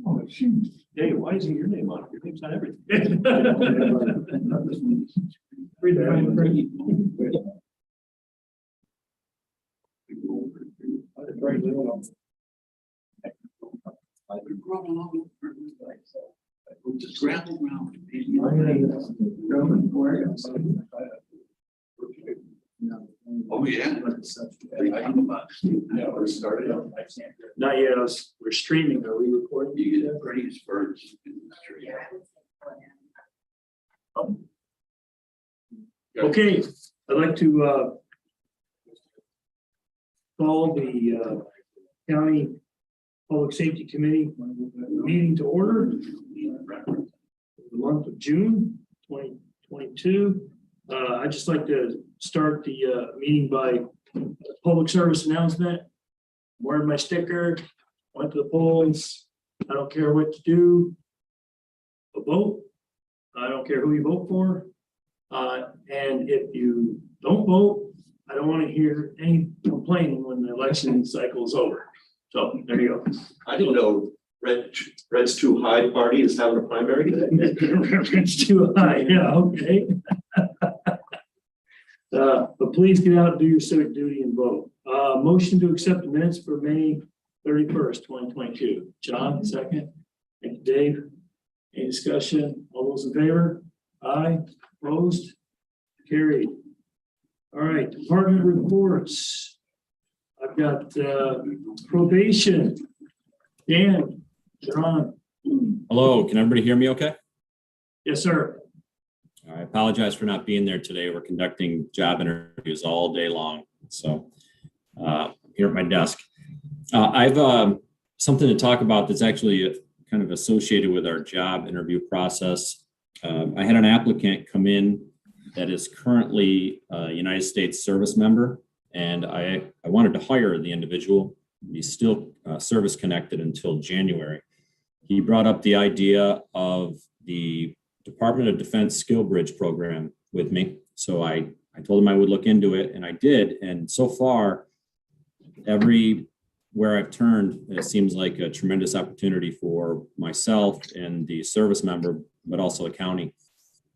Oh, shoot. Dave, why isn't your name on it? Your name's on everything. Read that. Just scramble around. Oh, yeah. Never started. Not yet, we're streaming, are we recording? You get pretty birds. Okay, I'd like to call the County Public Safety Committee meeting to order. The month of June 2022. I'd just like to start the meeting by public service announcement. I'm wearing my sticker, went to the polls. I don't care what you do. Vote. I don't care who you vote for. And if you don't vote, I don't want to hear any complaining when the election cycle is over. So there you go. I didn't know Red's Too High Party is having a primary today. It's too high. Yeah, okay. But please get out and do your civic duty and vote. Motion to accept the minutes for May 31st, 2022. John, second. Thank you, Dave. Any discussion? All those in favor? Aye. Opposed? Carried. All right, department reports. I've got probation. Dan, you're on. Hello, can everybody hear me okay? Yes, sir. I apologize for not being there today. We're conducting job interviews all day long. So here at my desk. I've something to talk about that's actually kind of associated with our job interview process. I had an applicant come in that is currently a United States service member, and I wanted to hire the individual. He's still service connected until January. He brought up the idea of the Department of Defense Skill Bridge program with me. So I told him I would look into it, and I did. And so far, everywhere I've turned, it seems like a tremendous opportunity for myself and the service member, but also the county.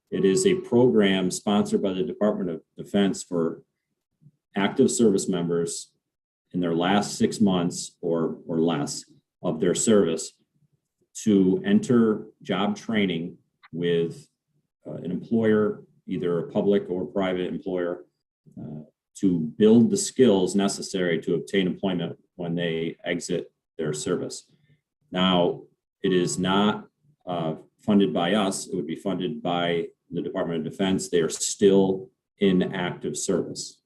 It is a program sponsored by the Department of Defense for active service members in their last 6 months or less of their service to enter job training with an employer, either a public or private employer, to build the skills necessary to obtain employment when they exit their service. Now, it is not funded by us. It would be funded by the Department of Defense. They are still in active service.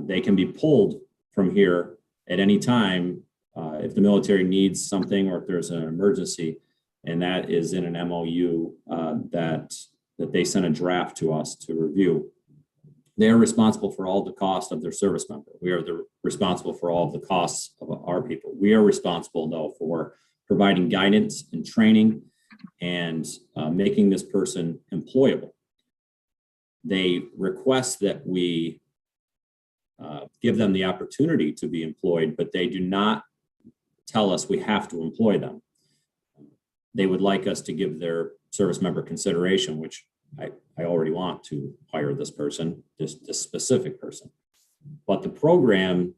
They can be pulled from here at any time if the military needs something or if there's an emergency, and that is in an MOU that they sent a draft to us to review. They are responsible for all the cost of their service member. We are responsible for all of the costs of our people. We are responsible, though, for providing guidance and training and making this person employable. They request that we give them the opportunity to be employed, but they do not tell us we have to employ them. They would like us to give their service member consideration, which I already want to hire this person, this specific person. But the program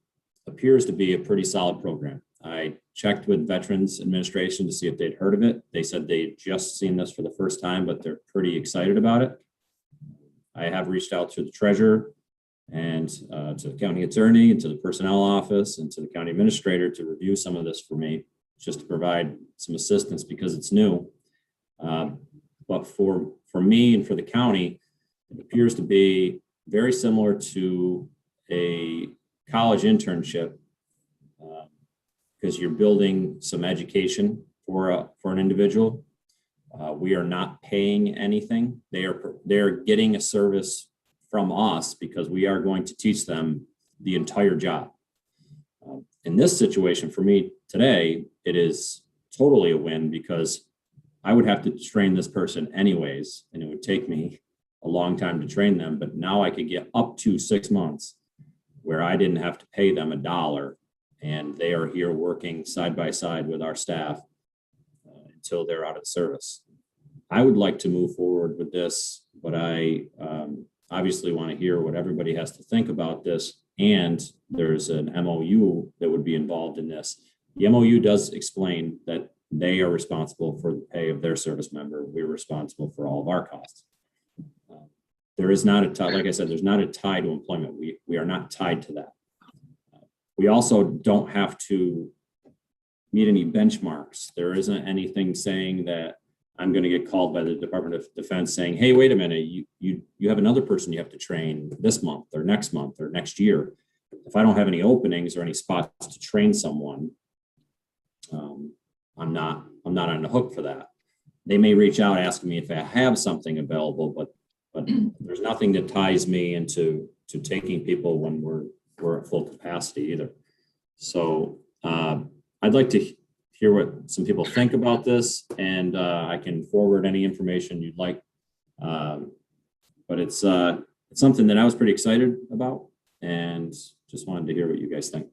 appears to be a pretty solid program. I checked with Veterans Administration to see if they'd heard of it. They said they'd just seen this for the first time, but they're pretty excited about it. I have reached out to the treasurer and to the county attorney and to the personnel office and to the county administrator to review some of this for me, just to provide some assistance because it's new. But for me and for the county, it appears to be very similar to a college internship because you're building some education for an individual. We are not paying anything. They're getting a service from us because we are going to teach them the entire job. In this situation for me today, it is totally a win because I would have to train this person anyways, and it would take me a long time to train them, but now I could get up to 6 months where I didn't have to pay them $1, and they are here working side by side with our staff until they're out of service. I would like to move forward with this, but I obviously want to hear what everybody has to think about this. And there's an MOU that would be involved in this. The MOU does explain that they are responsible for the pay of their service member. We're responsible for all of our costs. There is not a tie, like I said, there's not a tie to employment. We are not tied to that. We also don't have to meet any benchmarks. There isn't anything saying that I'm going to get called by the Department of Defense saying, hey, wait a minute, you have another person you have to train this month or next year. If I don't have any openings or any spots to train someone, I'm not on the hook for that. They may reach out asking me if I have something available, but there's nothing that ties me into taking people when we're at full capacity either. So I'd like to hear what some people think about this, and I can forward any information you'd like. But it's something that I was pretty excited about, and just wanted to hear what you guys think.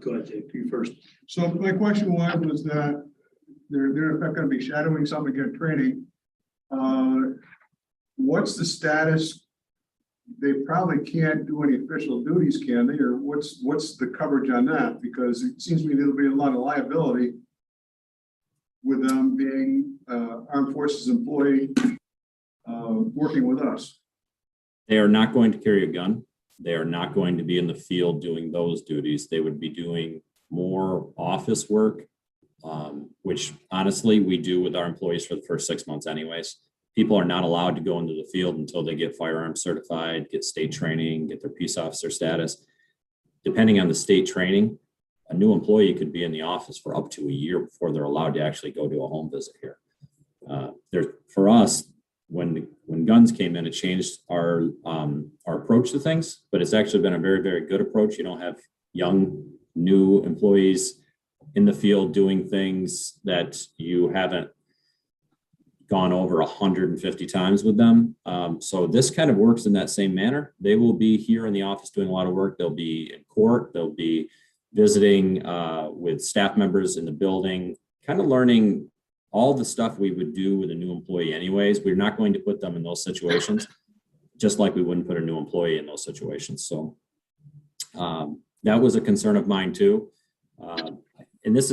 Go ahead, Dave, you first. So my question was that they're in fact going to be shadowing something, get training. What's the status? They probably can't do any official duties, can they? Or what's the coverage on that? Because it seems to me there'll be a lot of liability with them being armed forces employee working with us. They are not going to carry a gun. They are not going to be in the field doing those duties. They would be doing more office work, which honestly we do with our employees for the first 6 months anyways. People are not allowed to go into the field until they get firearms certified, get state training, get their peace officer status. Depending on the state training, a new employee could be in the office for up to a year before they're allowed to actually go to a home visit here. For us, when guns came in, it changed our approach to things, but it's actually been a very, very good approach. You don't have young, new employees in the field doing things that you haven't gone over 150 times with them. So this kind of works in that same manner. They will be here in the office doing a lot of work. They'll be in court. They'll be visiting with staff members in the building, kind of learning all the stuff we would do with a new employee anyways. We're not going to put them in those situations, just like we wouldn't put a new employee in those situations. So that was a concern of mine too. And this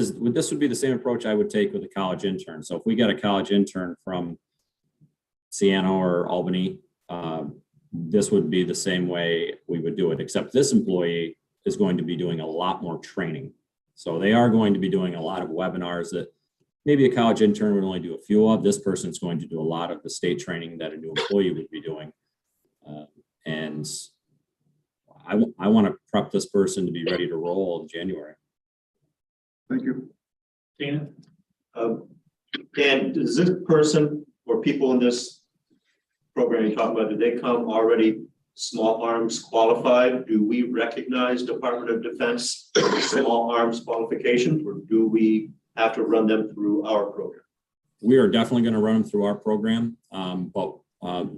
would be the same approach I would take with a college intern. So if we got a college intern from Siena or Albany, this would be the same way we would do it, except this employee is going to be doing a lot more training. So they are going to be doing a lot of webinars that maybe a college intern would only do a few of. This person's going to do a lot of the state training that a new employee would be doing. And I want to prep this person to be ready to roll in January. Thank you. Dana? Dan, does this person or people in this program you're talking about, do they come already small arms qualified? Do we recognize Department of Defense small arms qualifications, or do we have to run them through our program? We are definitely going to run them through our program. But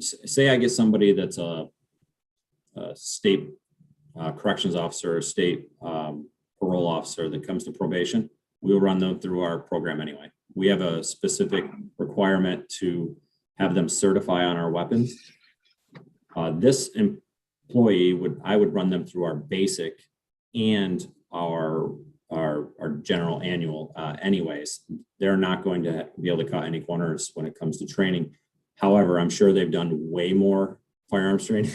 say I get somebody that's a state corrections officer or state parole officer that comes to probation, we'll run them through our program anyway. We have a specific requirement to have them certify on our weapons. This employee I would run them through our basic and our general annual anyways. They're not going to be able to cut any corners when it comes to training. However, I'm sure they've done way more firearms training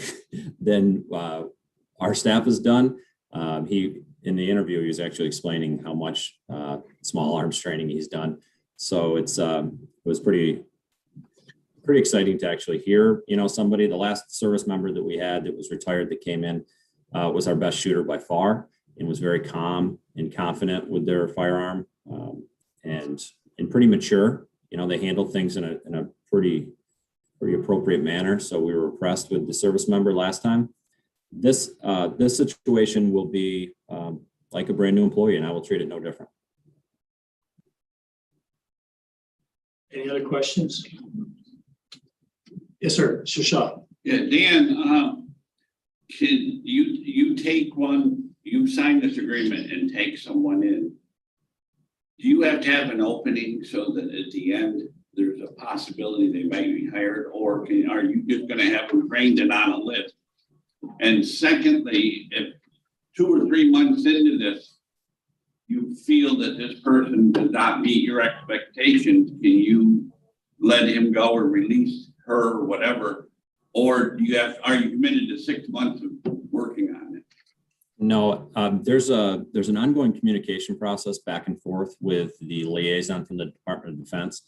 than our staff has done. In the interview, he was actually explaining how much small arms training he's done. So it was pretty exciting to actually hear, somebody, the last service member that we had that was retired that came in was our best shooter by far and was very calm and confident with their firearm and pretty mature. They handled things in a pretty appropriate manner. So we were impressed with the service member last time. This situation will be like a brand new employee, and I will treat it no different. Any other questions? Yes, sir. Shasha. Yeah, Dan, can you take you sign this agreement and take someone in do you have to have an opening so that at the end, there's a possibility they might be hired, or are you just gonna have them trained and on a list? And secondly, if 2 or 3 months into this, you feel that this person does not meet your expectations, can you let him go or release her or whatever? Or are you committed to 6 months of working on it? No, there's an ongoing communication process back and forth with the liaison from the Department of Defense.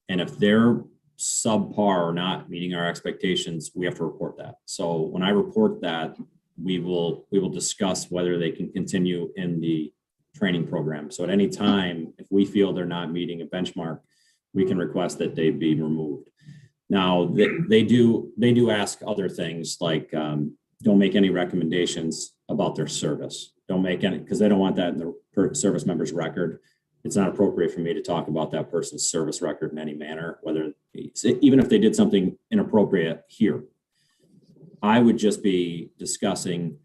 And if they're subpar or not meeting our expectations, we have to report that. So when I report that, we will discuss whether they can continue in the training program. So at any time, if we feel they're not meeting a benchmark, we can request that they be removed. Now, they do ask other things like don't make any recommendations about their service. Don't make any, because they don't want that in the service member's record. It's not appropriate for me to talk about that person's service record in any manner, whether even if they did something inappropriate here. I would just be discussing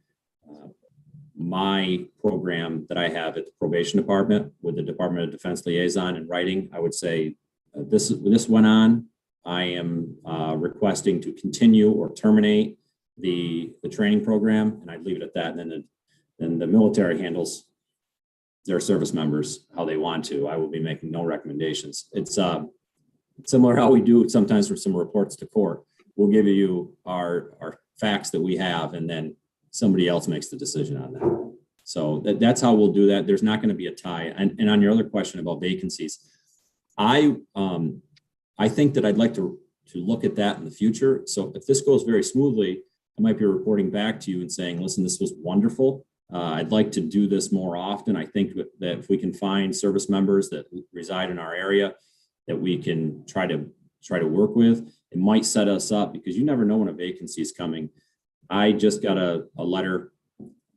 my program that I have at the probation department with the Department of Defense liaison in writing. I would say this went on. I am requesting to continue or terminate the training program, and I'd leave it at that. And then the military handles their service members how they want to. I will be making no recommendations. It's similar how we do sometimes for some reports to court. We'll give you our facts that we have, and then somebody else makes the decision on that. So that's how we'll do that. There's not going to be a tie. And on your other question about vacancies, I think that I'd like to look at that in the future. So if this goes very smoothly, I might be reporting back to you and saying, listen, this was wonderful. I'd like to do this more often. I think that if we can find service members that reside in our area that we can try to work with, it might set us up, because you never know when a vacancy is coming. I just got a letter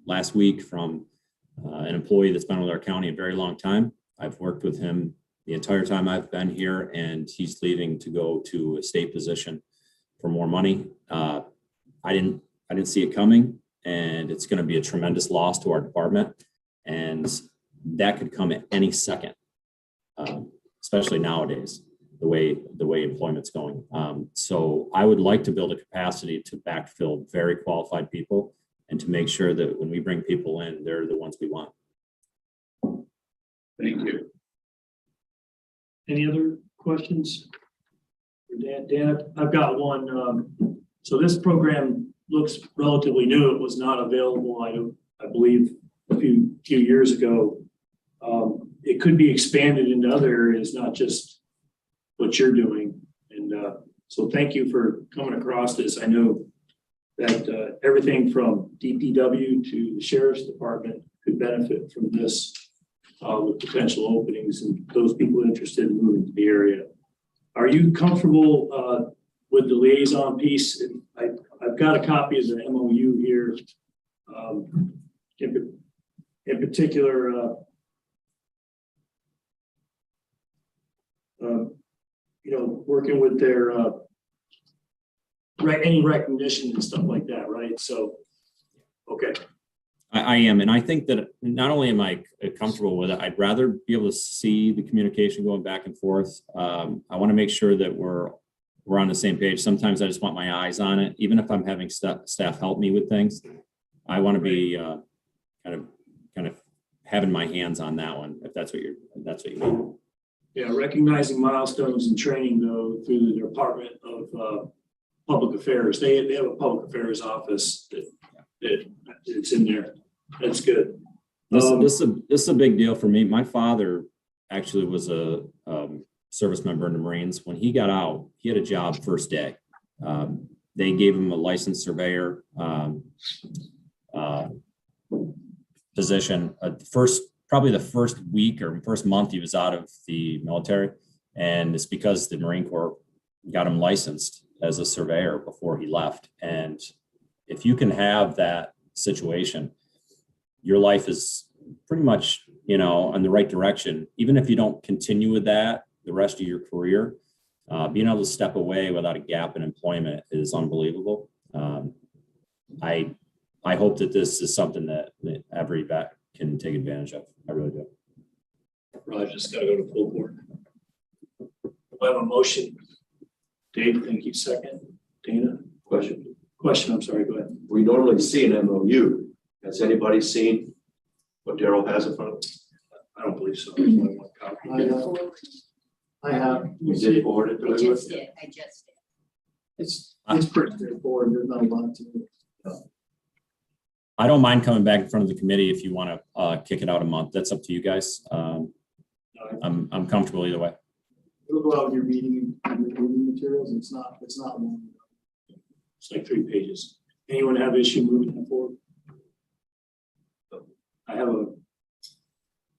last week from an employee that's been with our county a very long time. I've worked with him the entire time I've been here, and he's leaving to go to a state position for more money. I didn't see it coming, and it's going to be a tremendous loss to our department, and that could come at any second, especially nowadays, the way employment's going. So I would like to build a capacity to backfill very qualified people, and to make sure that when we bring people in, they're the ones we want. Thank you. Any other questions? Dan, I've got one. So this program looks relatively new. It was not available, I believe, a few years ago. It could be expanded into other areas, not just what you're doing. And so thank you for coming across this. I know that everything from DPW to the Sheriff's Department could benefit from this with potential openings and those people interested in moving to the area. Are you comfortable with the liaison piece? I've got a copy of the MOU here. In particular, working with their any recognition and stuff like that, right? So, okay. I am, and I think that not only am I comfortable with it, I'd rather be able to see the communication going back and forth. I want to make sure that we're on the same page. Sometimes I just want my eyes on it, even if I'm having staff help me with things. I want to be kind of having my hands on that one, if that's what you mean. Yeah, recognizing milestones and training though through the Department of Public Affairs. They have a public affairs office that it's in there. That's good. This is a big deal for me. My father actually was a service member in the Marines. When he got out, he had a job first day. They gave him a licensed surveyor position. Probably the first week or first month he was out of the military, and it's because the Marine Corps got him licensed as a surveyor before he left. And if you can have that situation, your life is pretty much, in the right direction. Even if you don't continue with that the rest of your career, being able to step away without a gap in employment is unbelievable. I hope that this is something that every vet can take advantage of. I really do. Raj just gotta go to full board. We have a motion. Dave, thank you. Second. Dana? Question, I'm sorry, go ahead. We normally see an MOU. Has anybody seen what Daryl has in front of him? I don't believe so. There's only one copy. I have. You did forward it to I everyone? just did. It's pretty straightforward. There's not a lot to it. I don't mind coming back in front of the committee if you want to kick it out a month. That's up to you guys. I'm comfortable either way. It'll go out in your meeting materials. It's not long. It's like 3 pages. Anyone have issue moving that forward? I have a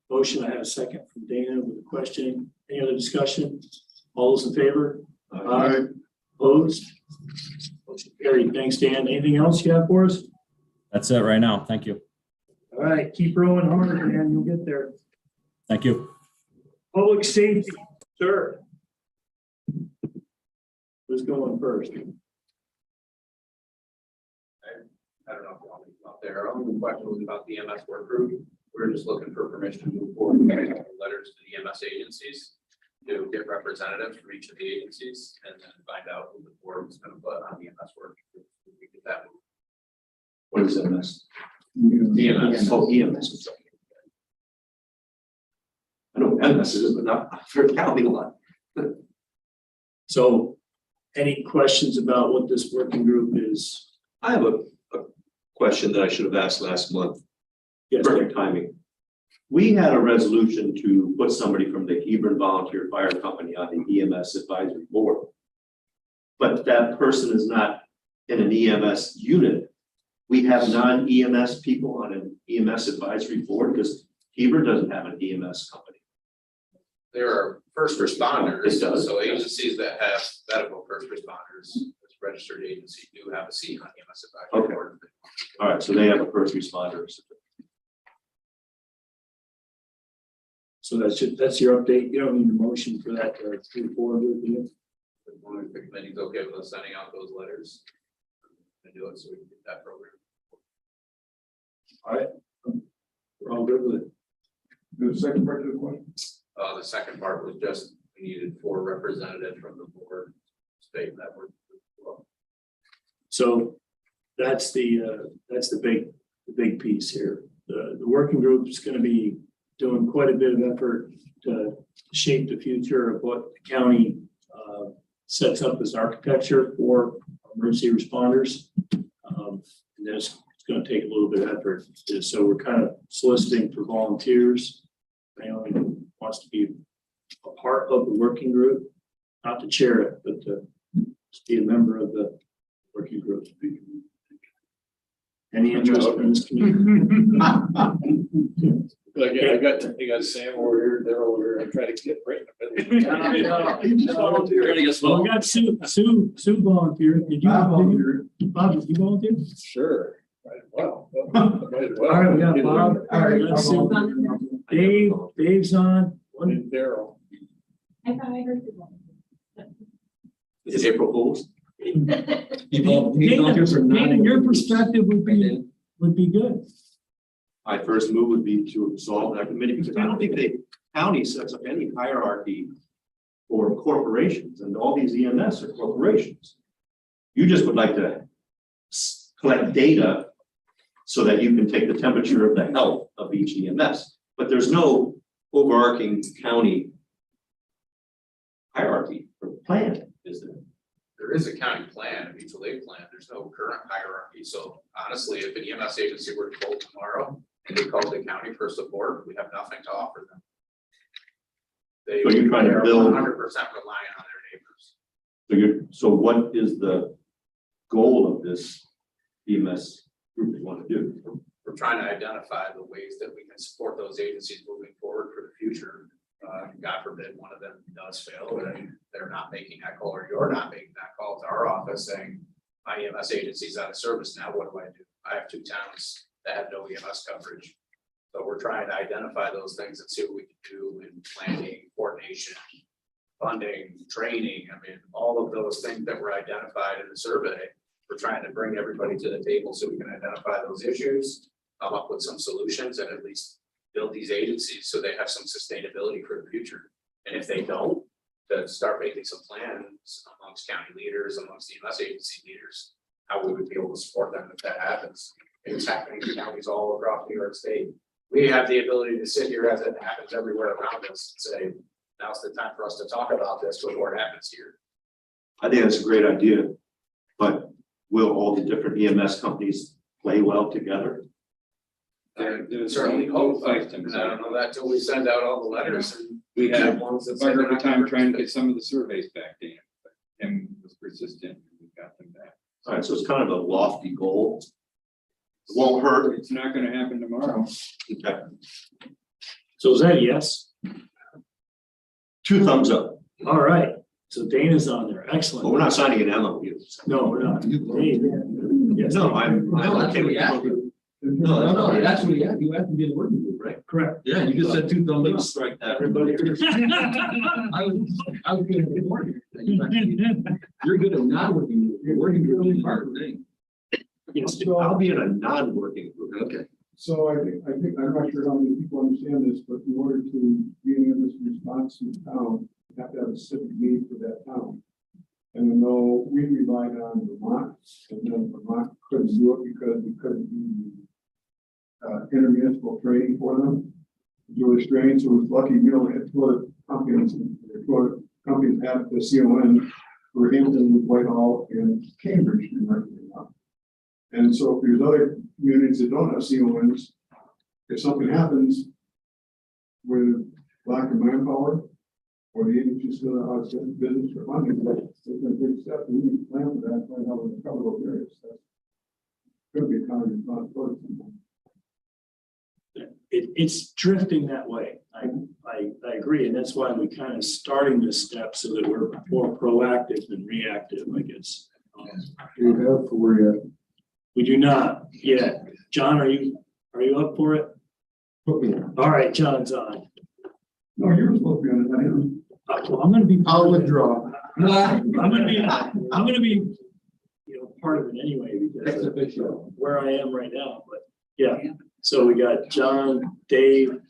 motion. I have a second from Dana with a question. Any other discussion? All those in favor? Aye. Opposed? Motion carried. Thanks, Dan. Anything else you have for us? That's it right now. Thank you. All right, keep rowing hard, Dan. You'll get there. Thank you. Public safety, sir. Who's going first? I don't know if you want me to come up there. Our only question was about the EMS work group. We're just looking for permission to move forward, with letters to the EMS agencies to get representatives from each of the agencies and then find out who the board was going to put on the EMS work group. We get that moved. What is MS? EMS. Oh, EMS. I know what MS is, but not for counting a lot. So any questions about what this working group is? I have a question that I should have asked last month. Yes, Perfect timing. We had a resolution to put somebody from the Hebron Volunteer Fire Company on the EMS advisory board. But that person is not in an EMS unit. We have non-EMS people on an EMS advisory board because Hebron doesn't have an EMS company. There are first responders, It does. so agencies that have medical first responders, as registered agency, do have a seat on EMS advisory Okay. board. All right, so they have a first responder. So that's your update. You don't need a motion for that to move forward with you. As long as the committee's okay with us sending out those letters. And do it so we can get that program. All right. We're all good with it. The second part of the question? The second part was just, we needed 4 representatives from the board state that were. So that's the big piece here. The working group is going to be doing quite a bit of effort to shape the future of what the county sets up as architecture for emergency responders. And that's going to take a little bit of effort. So we're kind of soliciting for volunteers. If anyone who wants to be a part of the working group, not to chair it, but to just be a member of the working group. Any interest in this community? I got Sam over here, they're over here, I'm trying to get right. Well, we got Sue volunteered. Did you? Bob, did you volunteer? Sure. Wow. All right, we got Bob. All right, let's see. Dave's on. And Daryl. I thought I heard you. Is it April Fools? Dana, your perspective would be good. My first move would be to absolve that committee because I don't think the county sets up any hierarchy for corporations, and all these EMS are corporations. You just would like to collect data so that you can take the temperature of the health of each EMS, but there's no overarching county hierarchy or plan, is there? There is a county plan, a mutual aid plan. There's no current hierarchy. So honestly, if an EMS agency were to call tomorrow and they called the county for support, we have nothing to offer them. They So you're trying to are build- 100% reliant on their neighbors. So what is the goal of this EMS group you want to do? We're trying to identify the ways that we can support those agencies moving forward for the future. God forbid one of them does fail and they're not making that call, or you're not making that call to our office saying, my EMS agency's out of service now, what do I do? I have 2 towns that have no EMS coverage. So we're trying to identify those things and see what we can do in planning, coordination, funding, training. I mean, all of those things that were identified in the survey, we're trying to bring everybody to the table so we can identify those issues, come up with some solutions, and at least build these agencies so they have some sustainability for the future. And if they don't, to start making some plans amongst county leaders, amongst EMS agency leaders, how we would be able to support them if that happens. It's happening in counties all across New York State. We have the ability to sit here as it happens everywhere around us and say, now's the time for us to talk about this before it happens here. I think that's a great idea, but will all the different EMS companies play well together? Certainly hope, I don't know that till we send out all the letters and. We had ones that a say hard they're not time trying to gonna get some of the surveys back to him, but him was persistent, and we got them back. All right, so it's kind of a lofty goal. It won't hurt. It's not gonna happen tomorrow. Okay. So is that a yes? 2 thumbs up. All right, so Dana's on there, But we're excellent. not signing an MOU. No, we're not. Dave, yes, No, I'm okay with Yeah. that. No, that's what you have to be in the working group, right? correct. Yeah, you just said 2 thumbs up. Strike that. Everybody. I was good at working. You're good at not working, group. You're working group is hard thing. Yes, I'll be in a non-working group. Okay. So I think, I'm not sure how many people understand this, but in order to be any of this response to the town, you have to have a civic need for that town. And I know we relied on Vermont, and then Vermont couldn't do it because we couldn't do intermunicipal training for them. It was strange, so it was lucky, we only had 2 other companies, and the 2 other companies had the CON for Hampton, with Whitehall, and Cambridge, and everything else. And so if there's other communities that don't have CONs, if something happens with lack of manpower, or the agency's still out of business for funding, it's a big step, we need to plan for that, plan how we're gonna cover those areas. That's gonna be a kind of responsibility. It's drifting that way. I agree, and that's why we kind of starting this step so that we're more proactive than reactive, I guess. You have for you. We do not yet. John, are you up for it? Put me on. All right, John's on. No, you're supposed to be on it, I am. Well, I'm gonna be. I'll withdraw. I'm gonna be, part of it anyway, because of where I am right now, but yeah. So we got John, Dave,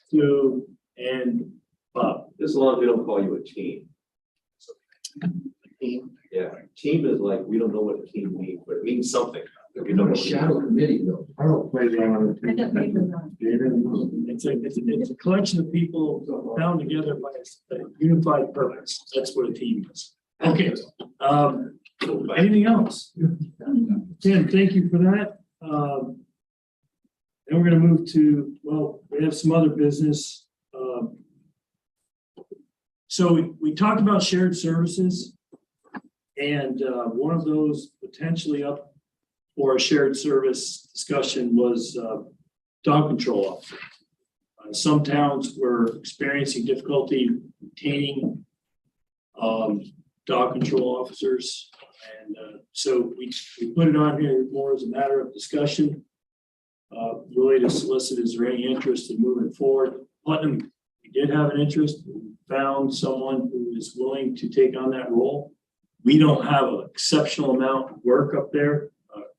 Sue, and Bob. As long as we don't call you a team. Yeah, team is like, we don't know what a team means, but it means something. that we don't know. Shadow committee though. I don't play that on I got papers on. It's a collection of people bound together by a unified purpose. That's what a team is. Okay, anything else? Tim, thank you for that. Then we're gonna move to, well, we have some other business. So we talked about shared services. And one of those potentially up for a shared service discussion was dog control officer. Some towns were experiencing difficulty retaining dog control officers. And so we put it on here more as a matter of discussion. Really to solicit, is there any interest in moving forward? Putnam, we did have an interest. We found someone who is willing to take on that role. We don't have an exceptional amount of work up there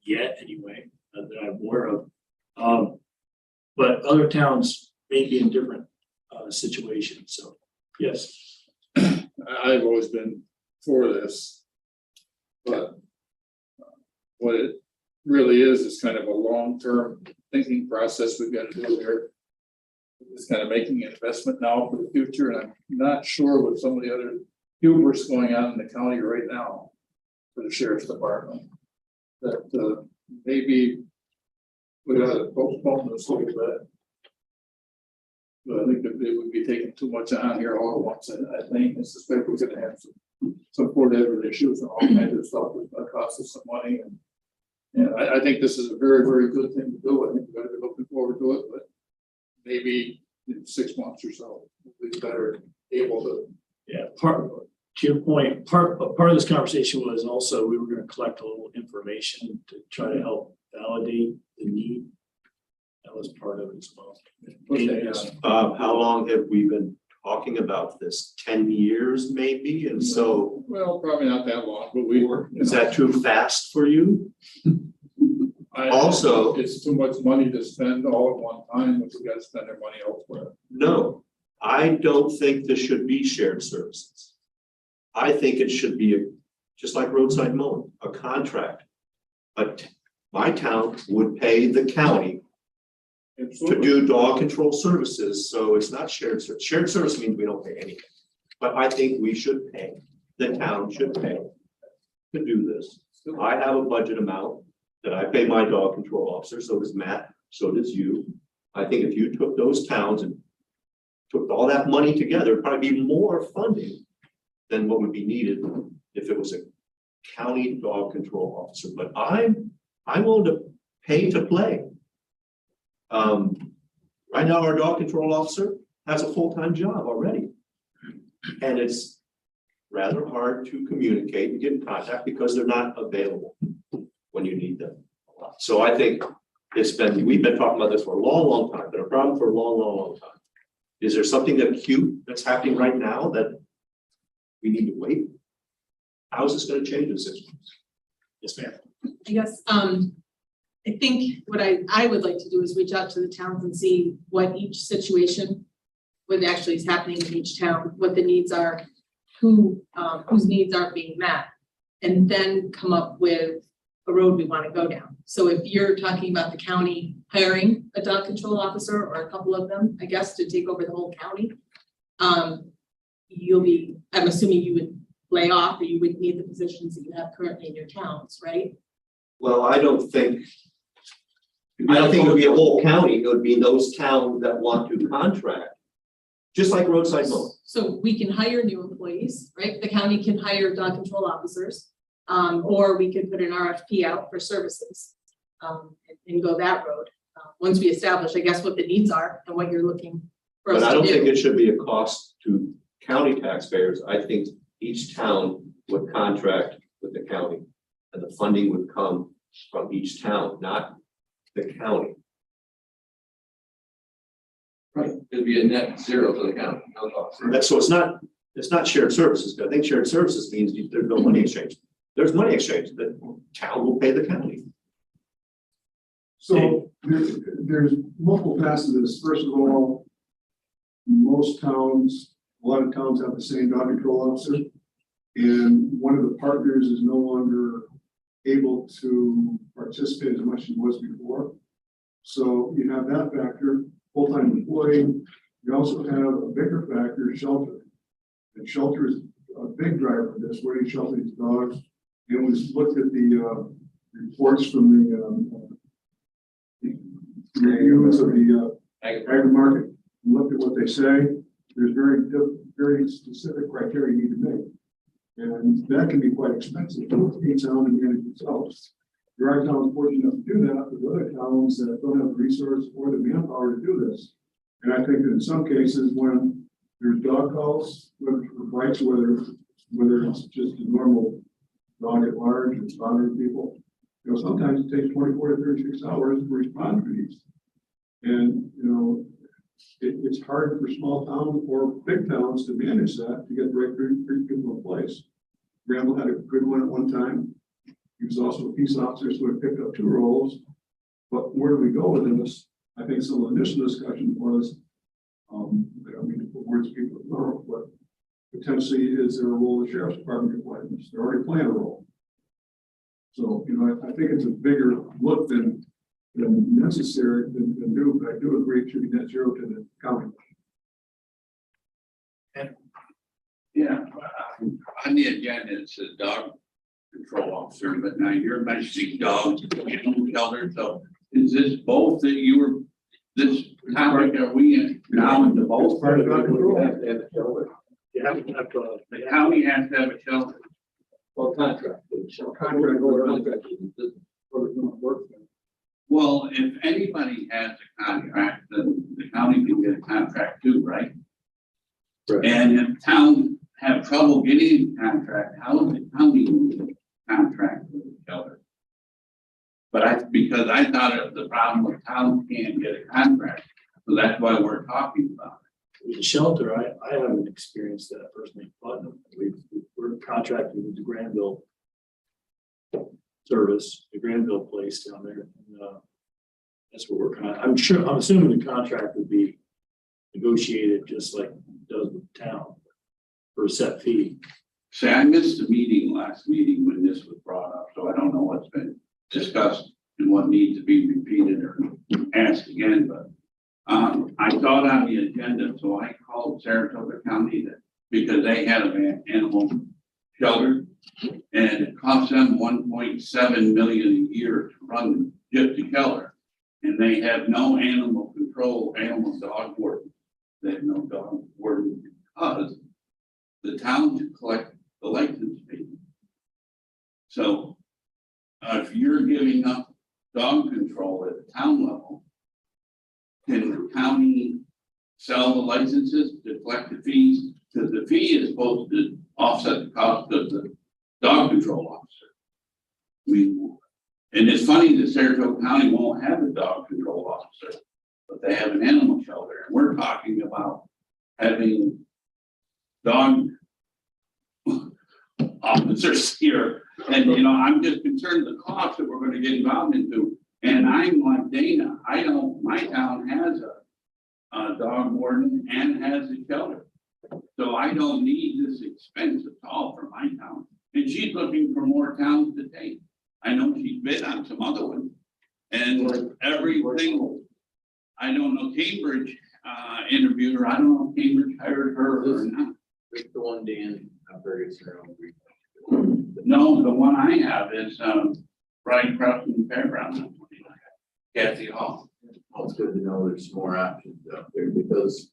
yet, anyway, that I'm aware of. But other towns may be in different situations. So, yes. I've always been for this. But what it really is kind of a long-term thinking process we've got to do here. It's kind of making an investment now for the future, and I'm not sure with some of the other hubris going on in the county right now for the sheriff's department, that maybe we ought to postpone this a little bit. But I think that it would be taking too much on here all at once, and I think this is we're gonna have some poor different issues and all kinds of stuff that's gonna cost us some money, and I think this is a very, very good thing to do. I think we're gonna be looking forward to it, but maybe in 6 months or so, we'll be better able to. Yeah, to your point, part of this conversation was also we were going to collect a little information to try to help validate the need. That was part of it as well. How long have we been talking about this? 10 years maybe? And so Well, probably not that long, but we were. is that too fast for you? Also- It's too much money to spend all at one time, if we gotta spend our money elsewhere. No, I don't think this should be shared services. I think it should be, just like roadside mowing, a contract. But my town would pay the county to do dog control services, so it's not shared service. Shared service means we don't pay anything. But I think we should pay, the town should pay to do this. I have a budget amount that I pay my dog control officer, so does Matt, so does you. I think if you took those towns and took all that money together, it'd probably be more funding than what would be needed if it was a county dog control officer, but I'm willing to pay to play. Right now, our dog control officer has a full-time job already. And it's rather hard to communicate and get in contact because they're not available when you need them. So I think we've been talking about this for a long, long time, been a problem for a long, long, long time. Is there something acute that's happening right now that we need to wait? How is this gonna change in 6 months? Yes, ma'am. I guess, I think what I would like to do is reach out to the towns and see what each situation, what actually is happening in each town, what the needs are, whose needs aren't being met, and then come up with a road we want to go down. So if you're talking about the county hiring a dog control officer or a couple of them, I guess, to take over the whole county, I'm assuming you would lay off, or you would need the positions that you have currently in your towns, right? Well, I don't think it would be a whole county, it would be those towns that want to contract, just like roadside mowing. So we can hire new employees, right? The county can hire dog control officers. Or we could put an RFP out for services, and go that road. Once we establish, I guess, what the needs are and what you're looking for us But I to don't think do. it should be a cost to county taxpayers. I think each town would contract with the county. And the funding would come from each town, not the county. Right, it'd be a net zero to the county, no cost. So it's not shared services. I think shared services means there's no money exchange. There's money exchange, the town will pay the county. So there's multiple facets of this. First of all, most towns, a lot of towns have the same dog control officer. And one of the partners is no longer able to participate as much as he was before. So you have that factor, full-time employee. You also have a bigger factor, shelter. And shelter is a big driver for this, where you shelter these dogs. And we looked at the reports from the reviews of the agri market, and looked at what they say. There's very specific criteria you need to make. And that can be quite expensive. Each town and manage themselves. There are towns fortunate enough to do that, but other towns that don't have the resource or the manpower to do this. And I think that in some cases, when there's dog calls, whether for bites, whether it's just a normal dog at large and bothering people, sometimes it takes 24 to 36 hours to respond to these. And, it's hard for small towns or big towns to manage that, to get the right people in place. Bramble had a good one at one time. He was also a peace officer, so he picked up 2 roles. But where do we go with this? I think some of the initial discussion was, I don't mean to put words in people's mouth, but potentially is there a role the sheriff's department can play? They're already playing a role. So, I think it's a bigger look than necessary than do, but I do agree it should be net zero to the county. Yeah, on the agenda, it's a dog control officer, but now you're mentioning dogs, animal shelter, so is this both that you were, this topic, are we in now into both? Part of dog control. You have to have, The county has to have a shelter. Well, contract. Contract or contract. Well, if anybody has a contract, then the county can get a contract too, right? Right. And if towns have trouble getting a contract, how is the county contract with the shelter? But because I thought it was the problem with towns can't get a contract, so that's why we're talking about it. the shelter, I haven't experienced that personally, but we're contracted with the Granville service, the Granville place down there. And, that's what we're kind of, I'm assuming the contract would be negotiated just like it does with the town for a set fee. Say, I missed the last meeting when this was brought up, so I don't know what's been discussed and what needs to be repeated or asked again, but I saw it on the agenda, so I called Saratoga County because they had an animal shelter and it cost them 1.7 million a year to run just the shelter. And they have no animal control, animal dog warden. They have no dog warden because the towns collect the license fee. So if you're giving up dog control at the town level, can the county sell the licenses to collect the fees? Because the fee is supposed to offset the cost of the dog control officer. I mean, and it's funny that Saratoga County won't have a dog control officer, but they have an animal shelter. And we're talking about having dog officers here. And, you know, I'm just concerned the cost that we're going to get involved into. And I'm like Dana, my town has a dog warden and has a shelter. So I don't need this expense at all for my town. And she's looking for more towns to take. I know she's bid on some other ones. And everything, I don't know, Cambridge interviewed her. I don't know if Cambridge hired her or not. The one Dan, I'm very concerned. No, the one I have is right across from the fairgrounds. Kathy Hall. Well, it's good to know there's more options out there because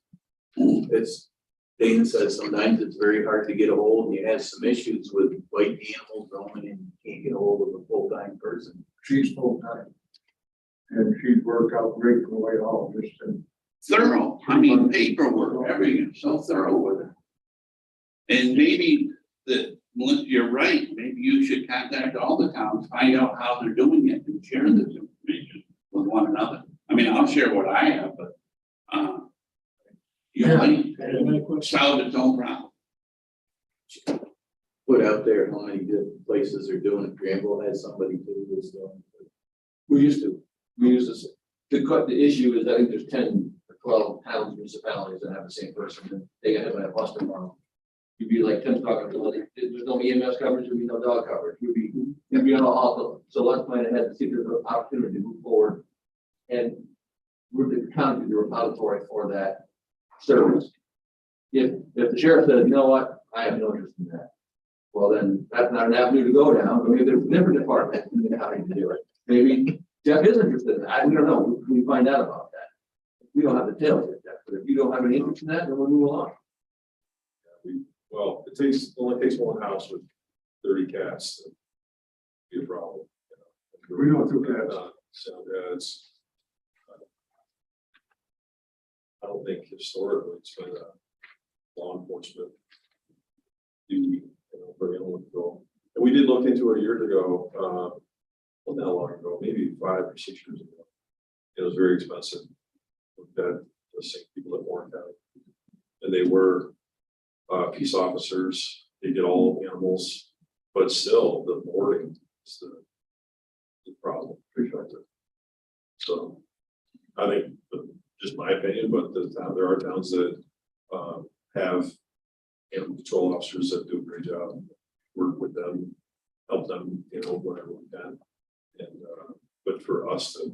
it's, Dana says sometimes it's very hard to get a hold and you have some issues with white animals roaming and you can't get a hold of a full-time person. She's full-time. And she's worked out great for the way all of this. And Thorough. I mean, paperwork, everything, so thorough with it. And maybe Melissa, you're right. Maybe you should contact all the towns, find out how they're doing it and share this information with one another. I mean, I'll share what I have, but you might solve its own problem. Put out there how many good places are doing it. Granville has somebody too that's doing it. We used this, the issue is I think there's 10 or 12 towns, municipalities that have the same person, and they have a cluster model. You'd be like Tim's talking about, there's no EMS coverage, there'd be no dog coverage, you'd be on all, so let's plan ahead and see if there's an opportunity to move forward. And we're the county, the repository for that service. If the sheriff says, you know what, I have no interest in that, well then that's not an avenue to go down, but maybe there's a different department in the county to do it. Maybe Jeff is interested in that, we don't know, we find out about that. We don't have the details yet, Jeff, but if you don't have any interest in that, then we'll move along. Well, only takes one house with 30 cats to be a problem. we know two cats. So it's, I don't think historically it's been a law enforcement duty, for animal control. And we did look into it years ago, well, not long ago, maybe 5 or 6 years ago. It was very expensive. Looked at the same people at Warren County, and they were peace officers. They did all animals, but still the boarding is the problem. So I think, just my opinion, but there are towns that have animal control officers that do a great job. Work with them, help them, whatever we can. And but for us to,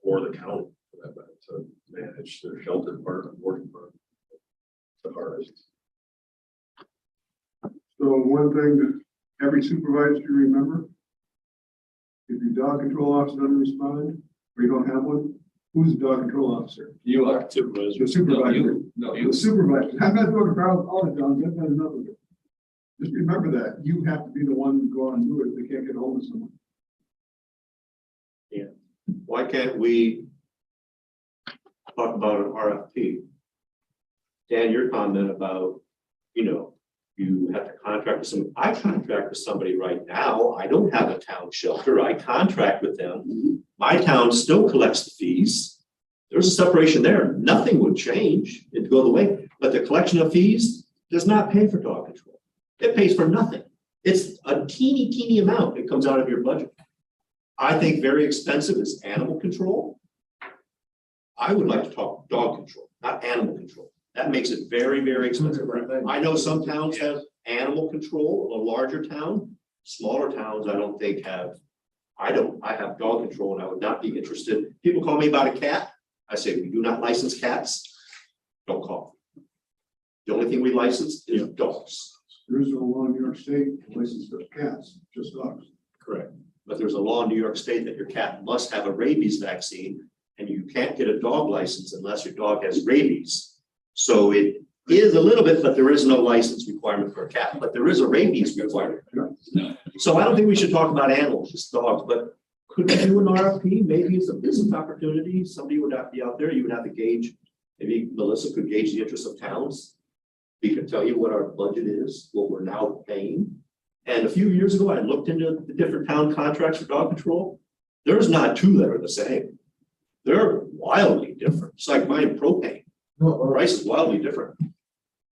or the county for that matter, to manage their shelter department, boarding department, the hardest. So one thing that every supervisor should remember, if your dog control officer doesn't respond, or you don't have one, who's the dog control officer? You are. The supervisor. The supervisor. I'm not doing a problem all the time, that's not enough of it. Just remember that, you have to be the one to go out and do it if they can't get a hold of someone. Yeah. Why can't we talk about an RFP? Dan, your comment about, you have to contract with somebody. I contract with somebody right now. I don't have a town shelter. I contract with them. My town still collects the fees. There's a separation there. Nothing would change. It'd go the way, but the collection of fees does not pay for dog control. It pays for nothing. It's a teeny amount that comes out of your budget. I think very expensive is animal control. I would like to talk dog control, not animal control. That makes it very expensive. I know some towns have animal control, a larger town, smaller towns I don't think have. I have dog control and I would not be interested. People call me about a cat. I say, we do not license cats. Don't call. The only thing we license is dogs. There is no law in New York State licensed for cats, just dogs. Correct. But there's a law in New York State that your cat must have a rabies vaccine and you can't get a dog license unless your dog has rabies. So it is a little bit, but there is no license requirement for a cat, but there is a rabies requirement. So I don't think we should talk about animals, just dogs, but could we do an RFP? Maybe it's a business opportunity. Somebody would have to be out there. You would have to gauge, maybe Melissa could gauge the interest of towns. We could tell you what our budget is, what we're now paying. And a few years ago, I looked into the different town contracts for dog control. There's not two that are the same. They're wildly different. It's like buying propane. The price is wildly different.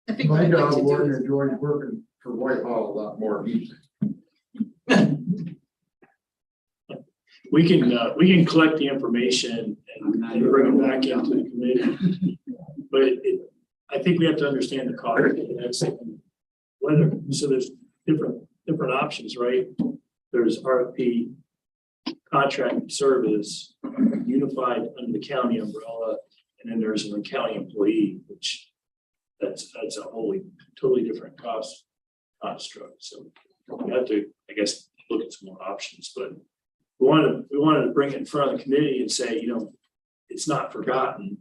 I think what My I'd like dog to do warden is, enjoys working for Whitehall a lot more. We can collect the information and bring it back into the committee. But I think we have to understand the cost. And that's whether, so there's different options, right? There's RFP, contract service, unified under the county umbrella, and then there's a county employee, which that's a totally different cost construct. So we have to, I guess, look at some more options, but we wanted to bring it in front of the committee and say, you know, it's not forgotten.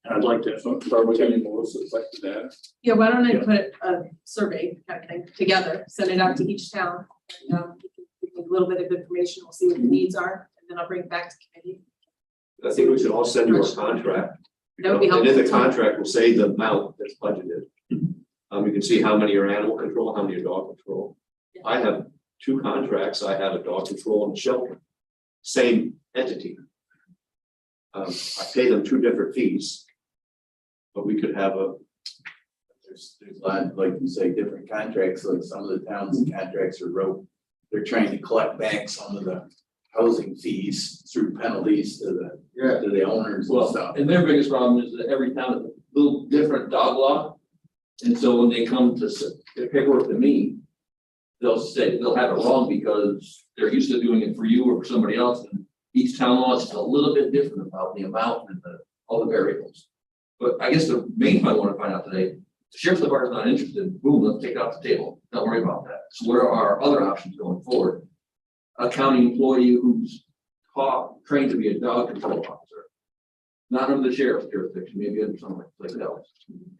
And I'd like to. yeah, why don't I put a survey kind of thing together, send it out to each town. And we can give a little bit of information, we'll see what the needs are, and then I'll bring it back to committee. I think we should all send you a contract. That would be And in the helpful. contract will say the amount that's budgeted. You can see how many are animal control, how many are dog control. I have two contracts. I have a dog control and shelter. Same entity. I pay them two different fees. But we could have a, There's a lot, like you say, different contracts, like some of the towns contracts are wrote. They're trying to collect back some of the housing fees through penalties to the owners and Well, stuff. and their biggest problem is that every town has a little different dog law. And so when they come to their paperwork to me, they'll say, they'll have it wrong because they're used to doing it for you or for somebody else. And each town law is a little bit different about the amount and all the variables. But I guess the main point I want to find out today, the sheriff's department's not interested, boom, let's take it off the table. Don't worry about that. So what are our other options going forward? A county employee who's trained to be a dog control officer, not under the sheriff's jurisdiction, maybe under something like else.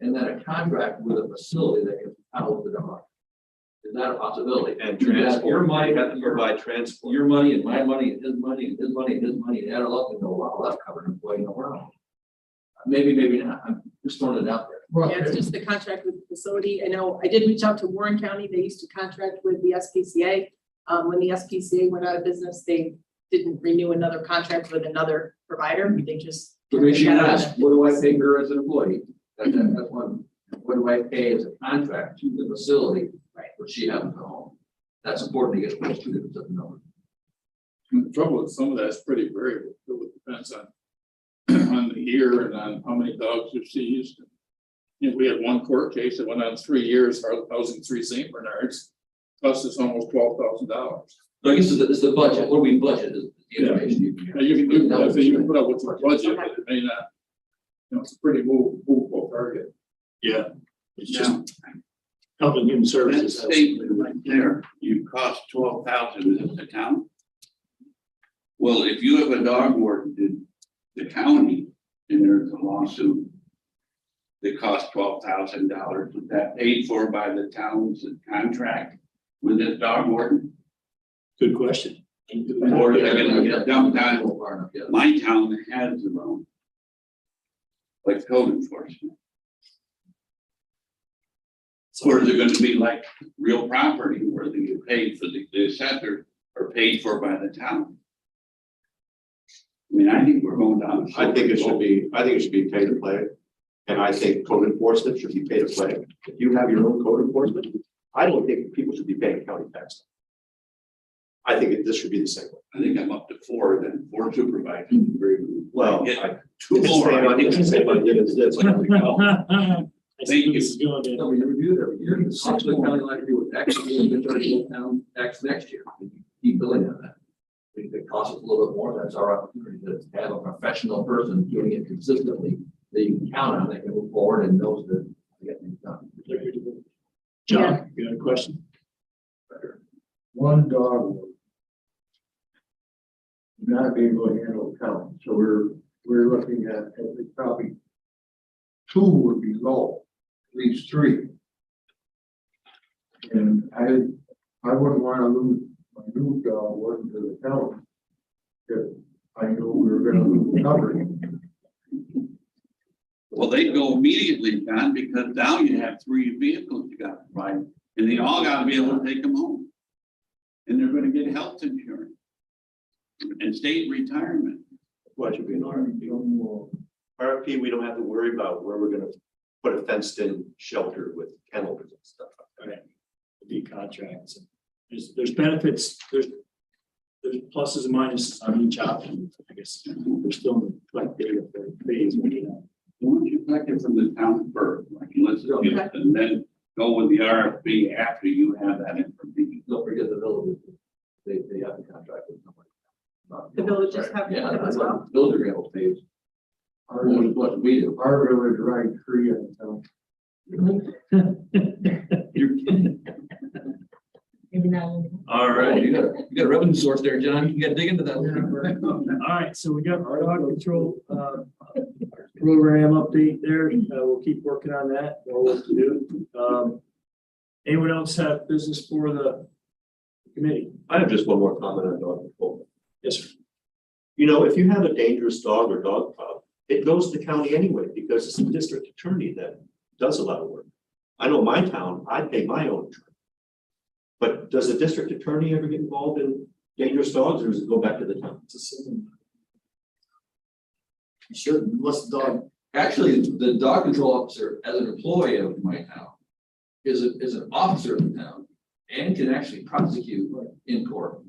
And then a contract with a facility that can house the dog. Is that a possibility? and You got transport. your money, You have to provide transport. your money and my money and his money and his money and his money, and add it up and go, wow, that's covered employee around. Maybe, maybe not. I'm just throwing it out there. Yeah, it's just the contract with the facility. I know I did reach out to Warren County. They used to contract with the SPCA. When the SPCA went out of business, they didn't renew another contract with another provider. They just. So maybe you ask, what do I pay her as an employee? That's one. What do I pay as a contract to the facility? Right. Which she happens to own. That's important to get those two different numbers. The trouble with some of that's pretty variable. It depends on the year and on how many dogs are seized. You know, we had one court case that went on 3 years, housing 3 St. Bernards, cost us almost $12,000. So I guess it's the budget. What do we budget is the information you can. Now, you can do that, you can put up with your budget, but it may not, you know, it's a pretty movable target. Yeah, it's just helping human That services. statement right there, you cost 12,000 at the town. Well, if you have a dog warden in the county and there's a lawsuit that costs $12,000, is that paid for by the town's contract with this dog warden? Good question. Or is it gonna get dumped on? Yeah. My town has their own. Like code enforcement. Or is it gonna be like real property where they get paid for the assessor or paid for by the town? I mean, I think we're going down. I think it should be pay to play. And I think code enforcement should be pay to play. If you have your own code enforcement, I don't think people should be paying county tax. I think this should be the same way. I think I'm up to 4 then, 4 supervisors. Well, Yeah. 2 more. It's the same idea as this. Thank you. No, we review it every year. The cost of the county line review with X, we're going to town X next year. We keep billing on that. If it costs us a little bit more, that's our opportunity to have a professional person doing it consistently that you can count on, that can move forward and knows that they get things done. John, you got a question? One dog. Not being able to handle count, so we're looking at least probably 2 would be low, at least 3. And I wouldn't want to lose my new dog working to the county. Because I knew we were gonna lose coverage. Well, they go immediately, John, because now you have 3 vehicles you got to provide, and they all got to be able to take them home. And they're going to get health insurance and state retirement. Why should be an RFP? RFP, we don't have to worry about where we're gonna put a fenced in shelter with kennels and stuff. Right. Be contracts. There's benefits, there's pluses and minuses on each option, I guess. We're still in the collect data for phase. Why don't you collect it from the town first, like, let's do it, and then go with the RFP after you have that information. Don't forget the villages. They have the contract with somebody. The villages have Yeah, that as well. Villager are able to pay more than what we do. Our village right tree and so. You're kidding. Maybe not. All You right. got a revenue source there, John. You got to dig into that. All right, so we got our dog control program update there. We'll keep working on that. More work to do. Anyone else have business for the committee? I have just one more comment on dog control. Yes, sir. You know, if you have a dangerous dog or dog pup, it goes to the county anyway, because it's the district attorney that does a lot of work. I know my town, I pay my own attorney. But does the district attorney ever get involved in dangerous dogs, or does it go back to the town? It's a system. You should, unless the dog. Actually, the dog control officer, as an employee of my town, is an officer of the town and can actually prosecute in court.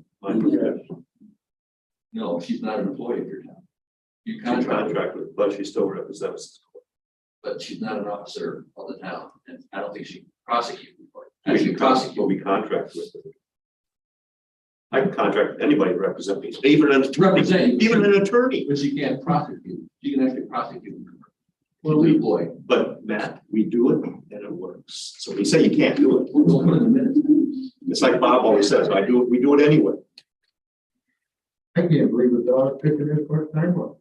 No, she's not an employee of your town. You contract With, but she still represents. but she's not an officer of the town, and I don't think she can prosecute. Actually, prosecute, we contract with her. I can contract anybody to represent me, even an Represent. even an attorney. But she can't prosecute. She can actually prosecute. Well, the we- employee. But Matt, we do it and it works. So we say you can't do it. We'll put it in a minute. It's like Bob always says, I do it, we do it anyway. I can't believe the dog picking his first time up.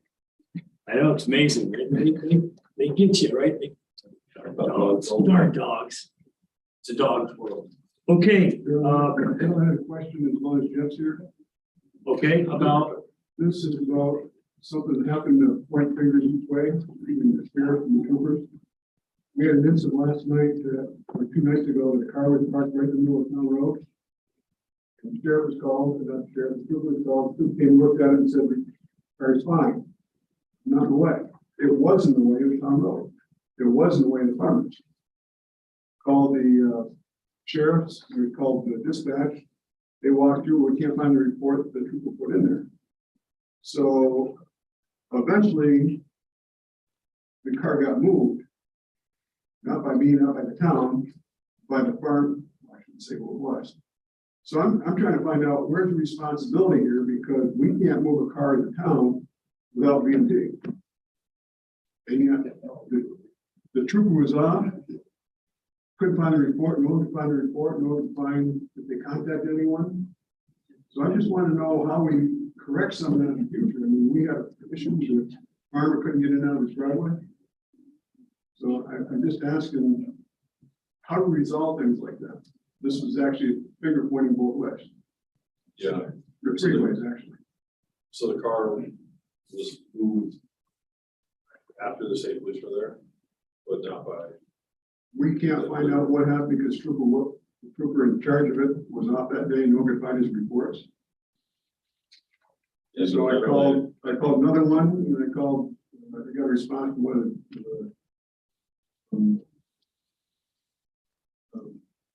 I know, it's amazing. They get you, right? Dogs, darn dogs. It's a dog's world. Okay, I had a question as long as Jeff's here. okay, about, This is about something that happened to point fingers each way, even the sheriff and the troopers. We had an incident last night, or 2 nights ago, the car was parked right in the middle of town road. And the sheriff was called, and that sheriff, the trooper was called, the trooper came, looked at it and said, the car is fine. Not in the way. It was in the way of town road. It was in the way of the farmers. Called the sheriffs, we called the dispatch. They walked through, we can't find the report that the trooper put in there. So eventually, the car got moved. Not by me, not by the town, by the farm, I shouldn't say what it was. So I'm trying to find out where's the responsibility here, because we can't move a car in the town without being dinged. And yet, the trooper was on, couldn't find a report, no one could find a report, no one could find if they contacted anyone. So I just want to know how we correct some of that in the future. I mean, we have issues with farmer couldn't get in and out of his driveway. So I'm just asking, how do we resolve things like that? This was actually a finger pointing both ways. Yeah, Or 3 ways, actually. so the car was moved after the state police were there, but not by. We can't find out what happened because the trooper in charge of it was off that day, no one could find his reports. And So I called another one, and I got a response from one of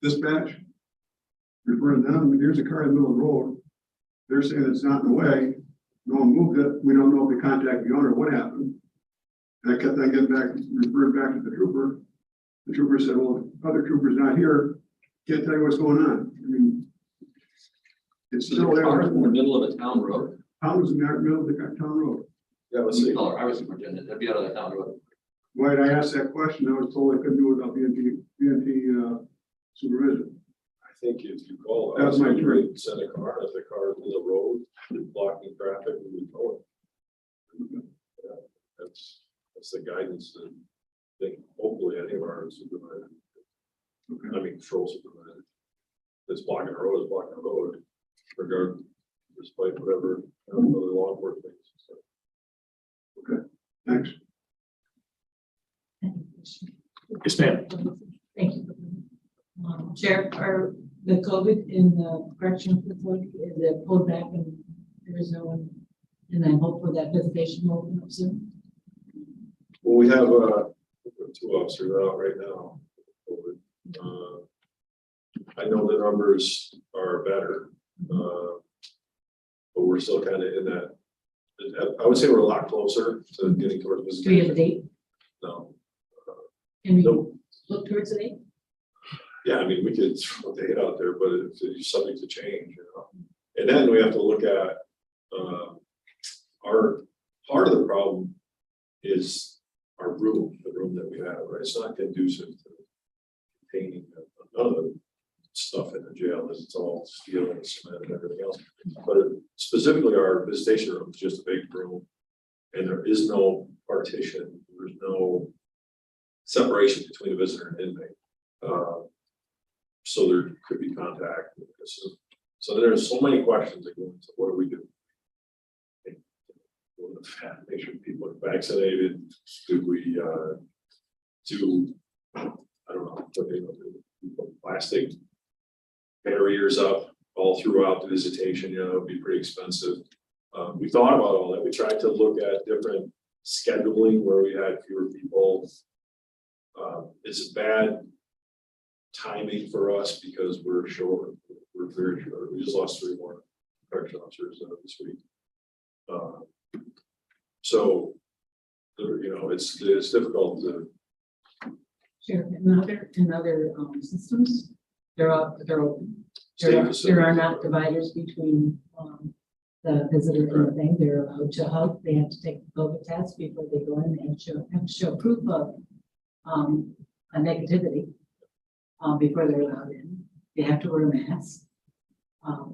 the dispatch. Refer to them, I mean, there's a car in the middle of the road. They're saying it's not in the way. No one moved it. We don't know if they contacted the owner, what happened. And I kept on getting back, referred back to the trooper. The trooper said, well, the other trooper's not here. Can't tell you what's going on. I mean, it's still there. Cars in the middle of a town road. Town was in the middle of the town road. Yeah, let's see. Oh, I was superintendent, that'd be out of the town road. Why did I ask that question? I was told I couldn't do it without BNT supervision. I think if you call That's us, my you dream. could send a car, if the car is in the road, blocking traffic, we would tow it. Yeah, that's the guidance that I think hopefully any of our supervisors, I mean, patrol supervisors. That's blocking a road is blocking a road, regardless, despite whatever, other law enforcement things. So. Thanks. Yes, ma'am. Thank you. Sheriff, are the COVID in the correctional facility, is it pulled back and there is no one? And I hope for that visitation will open up soon. Well, we have 2 officers out right now. I know the numbers are better, but we're still kind of in that. I would say we're a lot closer to getting towards Do you have a visitation. date? No. Can we Nope. look towards the date? Yeah, I mean, we could throw the date out there, but it's subject to change, you know. And then we have to look at our part of the problem is our room, the room that we have, right? It's not conducive to containing none of the stuff in the jail. It's all steel and cement and everything else. But specifically, our visitation room is just a big room, and there is no partition. There's no separation between the visitor and inmate. So there could be contact. So there's so many questions that go into what do we do? Make sure people are vaccinated. Do we do I don't know, put plastic barriers up all throughout the visitation? You know, it would be pretty expensive. We thought about all that. We tried to look at different scheduling where we had fewer people. It's bad timing for us because we're short. We're very short. We just lost 3 more correction officers this week. So, you know, it's difficult to. Sure, in other systems, they're open. State There facilities. are not dividers between the visitor and the thing. They're allowed to hug. They have to take the COVID test before they go in and have to show proof of a negativity before they're allowed in. They have to wear a mask.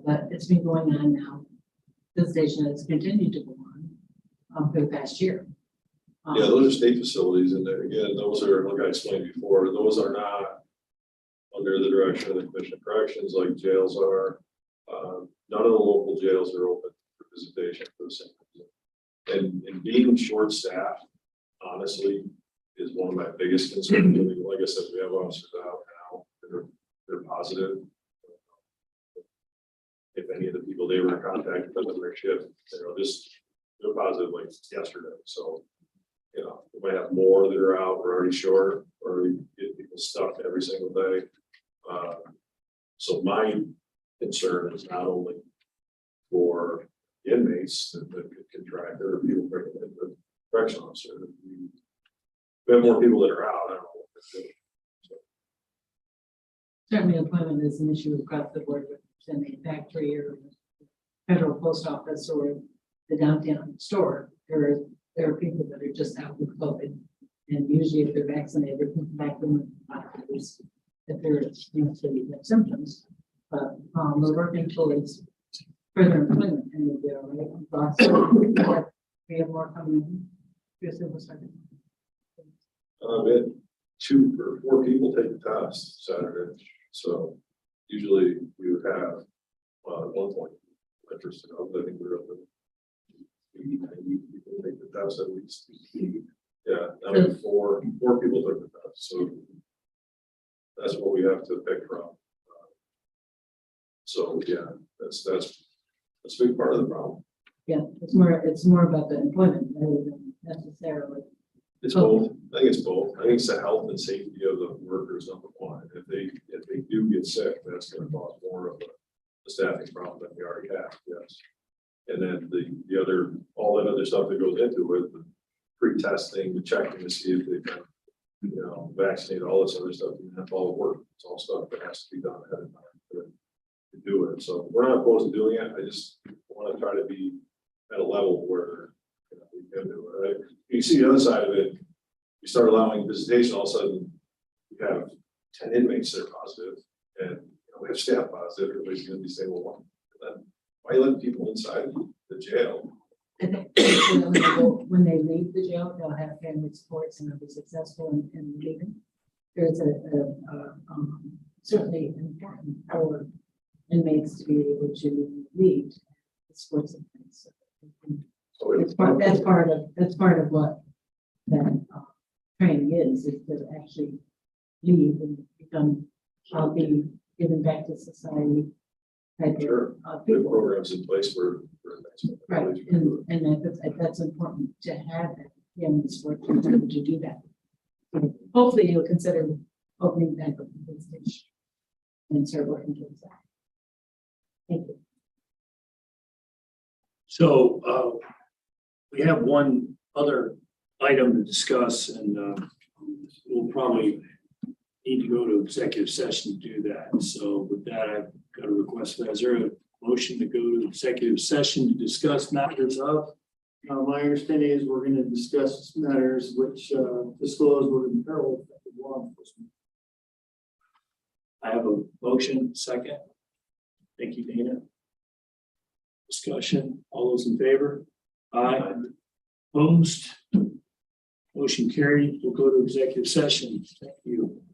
But it's been going on now. Visitation has continued to go on for the past year. Yeah, those are state facilities, and then again, those are, like I explained before, those are not under the direction of the Commission of Corrections like jails are. None of the local jails are open for visitation for the same reason. And being short-staffed, honestly, is one of my biggest concerns. I mean, like I said, we have officers out now that they're positive. If any of the people they were in contact with on their shift, they're positive like yesterday. So, you know, we might have more that are out. We're already short, or we get people stuck every single day. So my concern is not only for inmates that could contract or people bringing in the correction officer. We have more people that are out. I don't know what they're doing. So, Certainly employment is an issue across the board with the factory or federal post office or the downtown store. There are people that are just out with COVID. And usually if they're vaccinated, they come back in if they're, you know, so they have symptoms. But we're working towards further employment and we'll be all right. We have more coming in. Here's the second. we had 2 or 4 people take the test Saturday. So usually we would have at one point interested. I think we were up to 80, 90 people take the test at least. Yeah, I mean, 4 people took the test. So that's what we have to pick from. So yeah, that's a big part of the problem. Yeah, it's more about the employment rather than necessarily. It's both. I think it's both. I think it's the health and safety of the workers, number one. If they do get sick, that's gonna cause more of a staffing problem than we already have, yes. And then the other, all that other stuff that goes into it, the pre-testing, the checking to see if they can, vaccinate, all this other stuff, and that's all work. It's all stuff that has to be done ahead of time to do it. So we're not opposed to doing it. I just want to try to be at a level where we can do it. Right? You see the other side of it, you start allowing visitation, all of a sudden you have 10 inmates that are positive, and we have staff positive, everybody's going to be saying, well, then why are you letting people inside the jail? I think when they leave the jail, they'll have family supports and they'll be successful in leaving. There's certainly important for inmates to be able to leave the sports and things. So that's part of what that training is to actually leave and become, be given back to society. Sure. There are People. programs in place for Right, and that's important to have that in the sport to be able to do that. So hopefully you'll consider opening back up the police station and start working towards that. Thank you. So we have one other item to discuss, and we'll probably need to go to executive session to do that. So with that, I've got a request. Is there a motion to go to executive session to discuss matters of? My understanding is we're gonna discuss matters which disclose we're in peril of law enforcement. I have a motion, second. Thank you, Dana. Discussion, all those in favor? Aye. Opposed? Motion carried. We'll go to executive session. Thank you.